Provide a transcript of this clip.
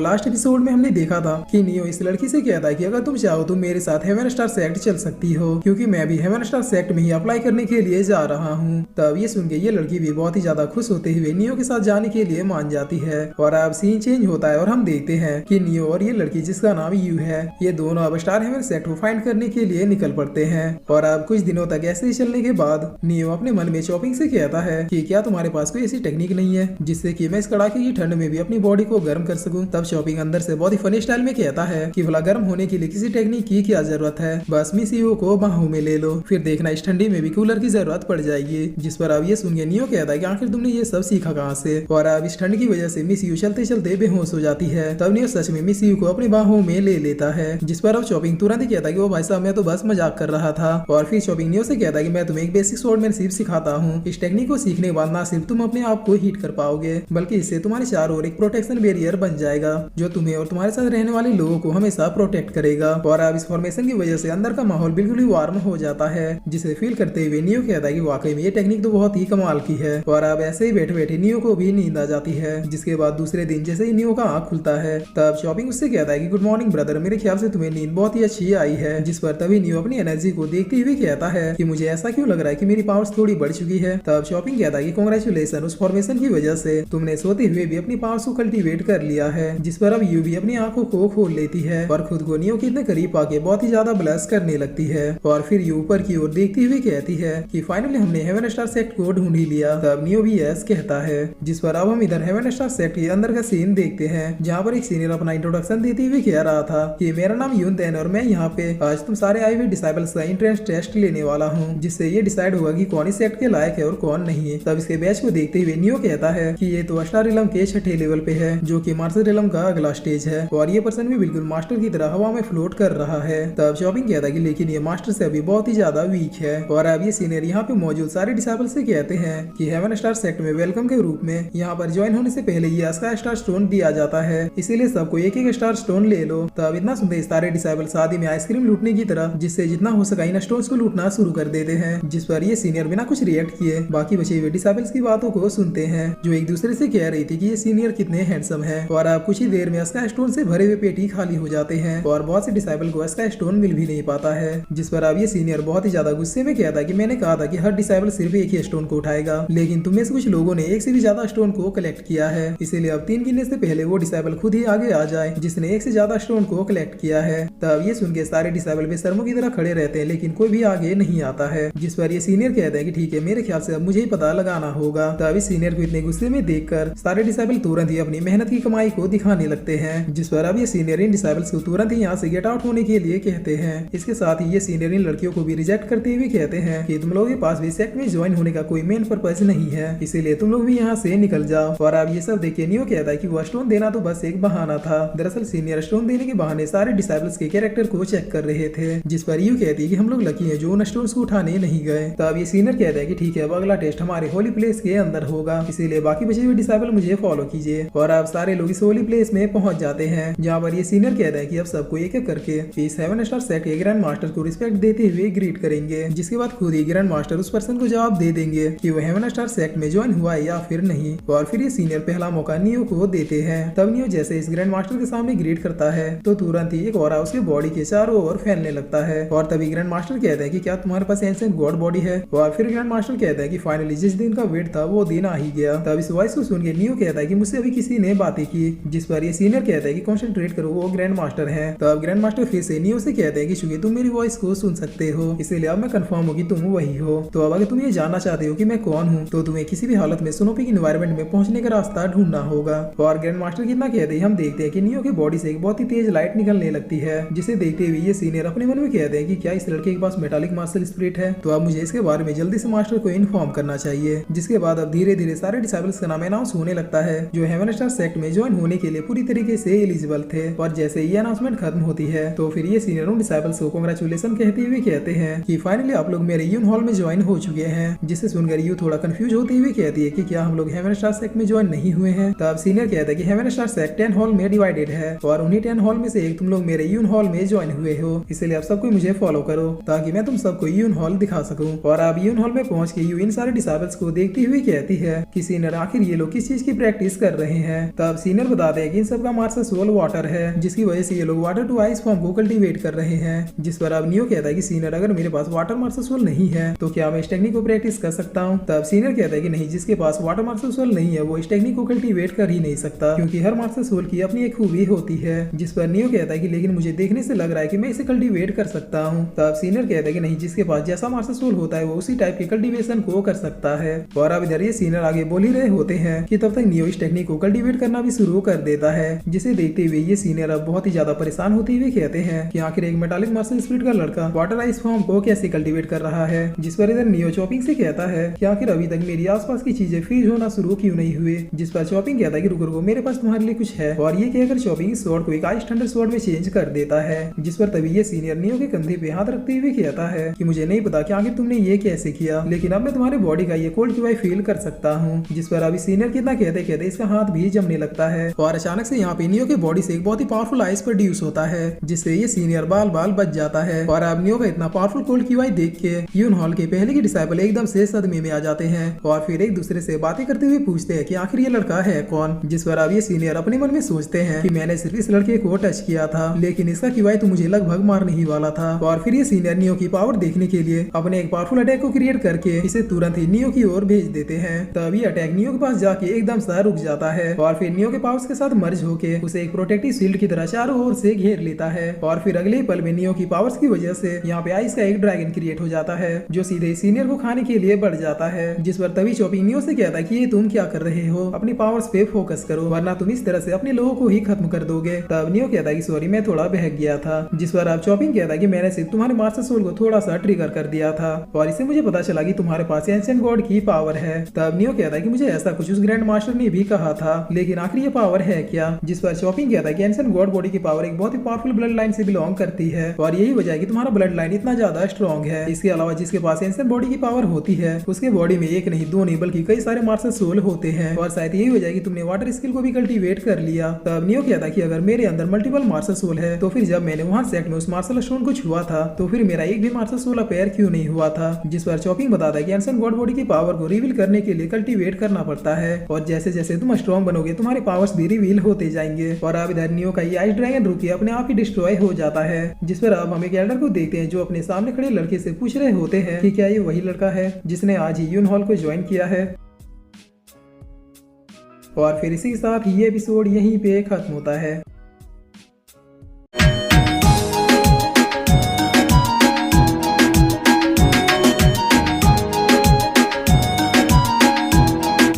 Last episode में हमने देखा था कि नियो इस लड़की से कहता है कि अगर तुम चाहो तो मेरे साथ हेवन स्टार सेक्ट चल सकती हो, क्योंकि मैं भी हेवन स्टार सेक्ट में ही अप्लाई करने के लिए जा रहा हूँ। तब ये सुन के ये लड़की भी बहुत ही ज्यादा खुश होते हुए नियो के साथ जाने के लिए मान जाती है। और अब सीन चेंज होता है और हम देखते हैं कि नियो और ये लड़की जिसका नाम यू है, ये दोनों अब स्टार हेवन सेक्ट को फाइंड करने के लिए निकल पड़ते हैं। और अब कुछ दिनों तक ऐसे ही चलने के बाद नियो अपने मन में शॉपिंग से कहता है कि क्या तुम्हारे पास कोई ऐसी टेक्निक नहीं है जिससे कि मैं इस कड़ाके की ठंड में भी अपनी बॉडी को गर्म कर सकूं। तब शॉपिंग अंदर से बहुत ही फनी स्टाइल में कहता है कि भला गर्म होने के लिए किसी टेक्निक की क्या जरूरत है, बस मिस यू को बाहों में ले लो, फिर देखना इस ठंडी में भी कूलर की जरूरत पड़ जाएगी। जिस पर अब ये सुन के नियो कहता है कि आखिर तुमने ये सब सीखा कहाँ से। और अब इस ठंड की वजह से मिस यू चलते चलते बेहोश हो जाती है। तब नियो सच में मिस यू को अपनी बाहों में ले लेता है। जिस पर अब शॉपिंग तुरंत ही कहता है कि वो भाई साहब मैं तो बस मजाक कर रहा था। और फिर शॉपिंग नियो से कहता है कि मैं तुम्हें एक बेसिक स्वॉर्डमैनशिप सिखाता हूँ। इस टेक्निक को सीखने के बाद ना सिर्फ तुम अपने आप को हीट कर पाओगे, बल्कि इससे तुम्हारे चारों ओर एक प्रोटेक्शन बैरियर बन जाएगा जो तुम्हें और तुम्हारे साथ रहने वाले लोगों को हमेशा प्रोटेक्ट करेगा। और अब इस फॉर्मेशन की वजह से अंदर का माहौल बिल्कुल ही वार्म हो जाता है, जिसे फील करते हुए नियो कहता है कि वाकई में ये टेक्निक तो बहुत ही कमाल की है। और अब ऐसे ही बैठे बैठे नियो को भी नींद आ जाती है। जिसके बाद दूसरे दिन जैसे ही नियो का आँख खुलता है, तब शॉपिंग उससे कहता है कि गुड मॉर्निंग ब्रदर, मेरे ख्याल से तुम्हें नींद बहुत ही अच्छी आई है। जिस पर तभी नियो अपनी एनर्जी को देखते हुए कहता है कि मुझे ऐसा क्यों लग रहा है कि मेरी पावर्स थोड़ी बढ़ चुकी है। तब शॉपिंग कहता है कि कांग्रेचुलेशन, उस फॉर्मेशन की वजह से तुमने सोते हुए भी अपनी पावर्स को कल्टीवेट कर लिया है। जिस पर अब यू भी अपनी आंखों को खोल लेती है और खुद को नियो के इतने करीब आके बहुत ही ज्यादा ब्लश करने लगती है। और फिर यू ऊपर की ओर देखती हुई कहती है कि फाइनली हमने हेवन स्टार सेक्ट को ढूंढ ही लिया। तब नियो भी यस कहता है। जिस पर अब हम इधर हेवन स्टार सेक्ट के अंदर का सीन देखते हैं, जहाँ पर एक सीनियर अपना इंट्रोडक्शन देते हुए कह रहा था कि मेरा नाम यून तेन और मैं यहाँ पे आज तुम सारे आए हुए डिसाइबल्स का एंट्रेंस टेस्ट लेने वाला हूँ, जिससे ये डिसाइड होगा कि कौन इस सेक्ट के लायक है और कौन नहीं है। तब इसके बैच को देखते हुए नियो कहता है कि ये तो स्टार रिलम के छठे लेवल पे है, जो कि मार्शल रिलम का अगला स्टेज है। और ये पर्सन भी बिल्कुल मास्टर की तरह हवा में फ्लोट कर रहा है। तब शॉपिंग कहता है कि लेकिन ये मास्टर से अभी बहुत ही ज्यादा वीक है। और अब ये सीनियर यहाँ पे मौजूद सारे डिसाइबल से कहते हैं कि हेवन स्टार सेक्ट में वेलकम के रूप में यहाँ पर ज्वाइन होने से पहले ये स्काई स्टार स्टोन दिया जाता है, इसीलिए सबको एक एक स्टार स्टोन ले लो। तब इतना सुनते सारे डिसाइबल शादी में आइसक्रीम लूटने की तरह जिससे जितना हो सका इन स्टोन्स को लूटना शुरू कर देते हैं। जिस पर ये सीनियर बिना कुछ रिएक्ट किए बाकी बचे हुए डिसाइबल्स की बातों को सुनते हैं, जो एक दूसरे से कह रही थी कि ये सीनियर कितने हैंडसम है। और अब कुछ ही देर में स्काई स्टोन से भरे हुए पेटी खाली हो जाते हैं और बहुत से डिसाइबल को स्काई स्टोन मिल भी नहीं पाता है। जिस पर अब ये सीनियर बहुत ही ज्यादा गुस्से में कहता है कि मैंने कहा था कि हर डिसाइबल सिर्फ एक ही स्टोन को उठाएगा, लेकिन तुम में से कुछ लोगों ने एक से भी ज्यादा स्टोन को कलेक्ट किया है, इसीलिए अब 3 गिनने से पहले वो डिसाइबल खुद ही आगे आ जाए जिसने एक से ज्यादा स्टोन को कलेक्ट किया है। तब ये सुन के सारे डिसाइबल बेशर्मों की तरह खड़े रहते हैं, लेकिन कोई भी आगे नहीं आता है। जिस पर ये सीनियर कहते हैं कि ठीक है, मेरे ख्याल से अब मुझे ही पता लगाना होगा। तब इस सीनियर को इतने गुस्से में देखकर सारे डिसाइबल तुरंत ही अपनी मेहनत की कमाई को दिखाने लगते हैं। जिस पर अब ये सीनियर इन डिसाइबल्स को तुरंत ही यहाँ से गेट आउट होने के लिए कहते हैं। इसके साथ ही ये सीनियर इन लड़कियों को भी रिजेक्ट करते हुए कहते हैं कि तुम लोगों के पास भी सेक्ट में ज्वाइन होने का कोई मेन पर्पज नहीं है, इसीलिए तुम लोग भी यहाँ से निकल जाओ। और अब ये सब देख के नियो कहता है कि वो स्टोन देना तो बस एक बहाना था। दरअसल सीनियर स्टोन देने के बहाने सारे डिसाइबल्स के कैरेक्टर को चेक कर रहे थे। जिस पर यू कहती है कि हम लोग लकी हैं जो उन स्टोन्स को उठाने नहीं गए। तब ये सीनियर कहता है कि ठीक है, अब अगला टेस्ट हमारे होली प्लेस के अंदर होगा, इसीलिए बाकी बचे हुए डिसाइबल मुझे फॉलो कीजिए। और अब सारे लोग इस होली प्लेस में पहुंच जाते हैं, जहाँ पर ये सीनियर कहता है कि अब सबको एक एक करके इस हेवन स्टार सेक्ट के ग्रैंड मास्टर को रिस्पेक्ट देते हुए ग्रीट करेंगे। जिसके बाद खुद ही ग्रैंड मास्टर उस पर्सन को जवाब दे देंगे कि वो हेवन स्टार सेक्ट में ज्वाइन हुआ है या फिर नहीं। और फिर ये सीनियर पहला मौका नियो को देते हैं। तब नियो जैसे इस ग्रैंड मास्टर के सामने ग्रीट करता है तो तुरंत ही एक ऑरा उसके बॉडी के चारों ओर फैलने लगता है। और तभी ग्रैंड मास्टर कहता है कि क्या तुम्हारे पास एंशिएंट गॉड बॉडी है। और फिर ग्रैंड मास्टर कहता है कि फाइनली जिस दिन का वेट था वो दिन आ ही गया। तब इस वॉइस को सुन के नियो कहता है कि मुझसे अभी किसी ने बातें की। जिस पर ये सीनियर कहता है कि कॉन्सेंट्रेट करो, वो ग्रैंड मास्टर है। तब ग्रैंड मास्टर फिर से नियो से कहते हैं कि चूंकि तुम मेरी वॉइस को सुन सकते हो, इसलिए अब मैं कंफर्म हूँ कि तुम वही हो। तो अब अगर तुम ये जानना चाहते हो कि मैं कौन हूँ, तो तुम्हें किसी भी हालत में स्नोपिक एनवायरनमेंट में पहुंचने का रास्ता ढूंढना होगा। और ग्रैंड मास्टर कितना कहते हैं, हम देखते हैं कि नियो की बॉडी से एक बहुत ही तेज लाइट निकलने लगती है, जिसे देखते हुए ये सीनियर अपने मन में कहते हैं कि क्या इस लड़के के पास मेटालिक मार्शल स्पिरिट है, तो अब मुझे इसके बारे में जल्दी से मास्टर को इन्फॉर्म करना चाहिए। जिसके बाद अब धीरे धीरे सारे डिसाइबल्स का नाम अनाउंस होने लगता है जो हेवन स्टार सेक्ट में ज्वाइन होने के लिए पूरी तरीके से एलिजिबल थे। और जैसे ये अनाउंसमेंट खत्म होती है तो फिर ये सीनियर उन डिसाइबल्स को कांग्रेचुलेशन कहते हुए कहते हैं कि फाइनली आप लोग मेरे यून हॉल में ज्वाइन हो चुके हैं। जिसे सुनकर यू थोड़ा कंफ्यूज होते हुए कहती है कि क्या हम लोग हेवन स्टार सेक्ट में ज्वाइन नहीं हुए हैं। तब सीनियर कहता है कि हेवन स्टार सेक्ट 10 हॉल में डिवाइडेड है और उन्हीं 10 हॉल में से एक तुम लोग मेरे यून हॉल में ज्वाइन हुए हो, इसलिए आप सबको मुझे फॉलो करो ताकि मैं तुम सबको यून हॉल दिखा सकूं। और अब यून हॉल में पहुंच के यू इन सारे डिसाइबल्स को देखती हुई कहती है कि सीनियर आखिर ये लोग किस चीज की प्रैक्टिस कर रहे हैं। तब सीनियर बताते हैं कि कि इन सब का मार्शल सोल वाटर है, जिसकी वजह से ये लोग वाटर टू आइस फॉर्म को कल्टीवेट कर रहे हैं। जिस पर अब नियो कहता है कि सीनियर अगर मेरे पास वाटर मार्शल सोल नहीं है तो क्या मैं इस टेक्निक को प्रैक्टिस कर सकता हूँ। तब सीनियर कहता है कि नहीं, जिसके पास वाटर मार्शल सोल नहीं है वो इस टेक्निक को कल्टीवेट कर ही नहीं सकता, क्योंकि हर मार्शल सोल की अपनी एक खूबी होती है। जिस पर नियो कहता है कि लेकिन मुझे देखने से लग रहा है कि मैं इसे कल्टीवेट कर सकता हूँ। तब सीनियर कहता है कि नहीं, जिसके पास जैसा मार्शल सोल होता है वो उसी टाइप के कल्टीवेशन को कर सकता है। और अब इधर ये सीनियर आगे बोल ही रहे होते हैं कि तब तक नियो इस टेक्निक को कल्टीवेट करना भी शुरू कर देता है। जिसे देखते हुए ये सीनियर अब बहुत ही ज्यादा परेशान होते हुए कहते हैं कि आखिर एक मेटालिक मार्शल स्पिरिट का लड़का वाटर आइस फॉर्म को कैसे कल्टीवेट कर रहा है। जिस पर इधर नियो चॉपिंग से कहता है कि आखिर अभी तक मेरी आसपास की चीजें फ्रीज होना शुरू क्यों नहीं हुए। जिस पर चॉपिंग कहता है कि रुको रुको, मेरे पास तुम्हारे लिए कुछ है। और ये कहकर चॉपिंग स्वॉर्ड को एक आइस थंडर स्वॉर्ड में चेंज कर देता है। जिस पर तभी ये सीनियर नियो के कंधे पे हाथ रखते हुए कहता है कि मुझे नहीं पता कि आखिर तुमने ये कैसे किया, लेकिन अब मैं तुम्हारे बॉडी का ये कोल्ड की फील कर सकता हूँ। जिस पर अभी सीनियर कितना कहते कहते इसका हाथ भी जमने लगता है और अचानक से यहाँ पे नियो के बॉडी से एक बहुत ही पावरफुल आइस प्रोड्यूस होता है, जिससे ये सीनियर बाल बाल बच जाता है। और अब नियो का इतना पावरफुल कोल्ड की देख के यून हॉल के पहले के डिसाइपल एकदम से सदमे में आ जाते हैं और फिर एक दूसरे से बातें करते हुए पूछते हैं कि आखिर ये लड़का है कौन। जिस पर अब ये सीनियर अपने मन में सोचते हैं कि मैंने सिर्फ इस लड़के को टच किया था, लेकिन इसका किवाई तो मुझे लगभग मारने ही वाला था। और फिर ये सीनियर नियो की पावर देखने के लिए अपने एक पावरफुल अटैक को क्रिएट करके इसे तुरंत ही नियो की ओर भेज देते हैं। तभी अटैक नियो के पास जाके एकदम सा रुक जाता है और फिर नियो के पावर्स के साथ मर्ज होके उसे एक प्रोटेक्टिव शील्ड की तरह चारों ओर से घेर लेता है। और फिर अगले पल में नियो की पावर्स की वजह से यहाँ पे आइस का एक ड्रैगन क्रिएट हो जाता है, जो सीधे सीनियर को खाने के लिए बढ़ जाता है। जिस पर तभी चॉपिंग नियो से कहता है कि ये तुम क्या कर रहे हो, अपनी पावर्स पे फोकस करो वरना तुम इस तरह से अपने लोगों को ही खत्म कर दोगे। तब नियो कहता है कि सॉरी, मैं थोड़ा बहक गया था। जिस पर अब चॉपिंग कहता है कि मैंने सिर्फ तुम्हारे मास्टर सोल को थोड़ा सा ट्रिगर कर दिया था और इससे मुझे पता चला कि तुम्हारे पास एंशिएंट गॉड की पावर है। तब नियो कहता है कि मुझे ऐसा कुछ उस ग्रैंड मास्टर ने भी कहा था, लेकिन आखिर ये पावर है क्या। जिस पर चॉपिंग कहता है कि एंशिएंट गॉड बॉडी की पावर एक बहुत ही पावरफुल ब्लड लाइन से बिलोंग करती है और यही वजह है कि तुम्हारा ब्लड लाइन इतना ज्यादा स्ट्रॉन्ग है। इसके अलावा जिसके पास एंशिएंट बॉडी की पावर होती है उसके बॉडी में एक नहीं दो नहीं बल्कि कई सारे मार्शल सोल होते हैं और शायद यही वजह है कि तुमने वाटर स्किल को भी कल्टीवेट कर लिया। तब नियो कहता है कि अगर मेरे अंदर मल्टीपल मार्शल सोल है तो फिर जब मैंने वहां सेट में उस मार्शल स्टोन को छुआ था तो फिर मेरा एक भी मार्शल सोल अपेयर क्यों नहीं हुआ था। जिस पर चॉपिंग बताता है कि एंशिएंट गॉड बॉडी की पावर को रिवील करने के लिए कल्टीवेट करना पड़ता है और जैसे जैसे तुम स्ट्रॉन्ग बनोगे तुम्हारे पावर्स भी रिवील होते जाएंगे। और अब इधर नियो का ये आइस ड्रैगन रुकी अपने आप ही डिस्ट्रॉय हो जाता है। जिस पर अब हम एक एल्डर को देखते हैं जो अपने सामने खड़े लड़के से पूछ रहे होते हैं कि क्या ये वही लड़का है जिसने आज ही यून हॉल को ज्वाइन किया है। और फिर इसी के साथ ये एपिसोड यहीं पे खत्म होता है।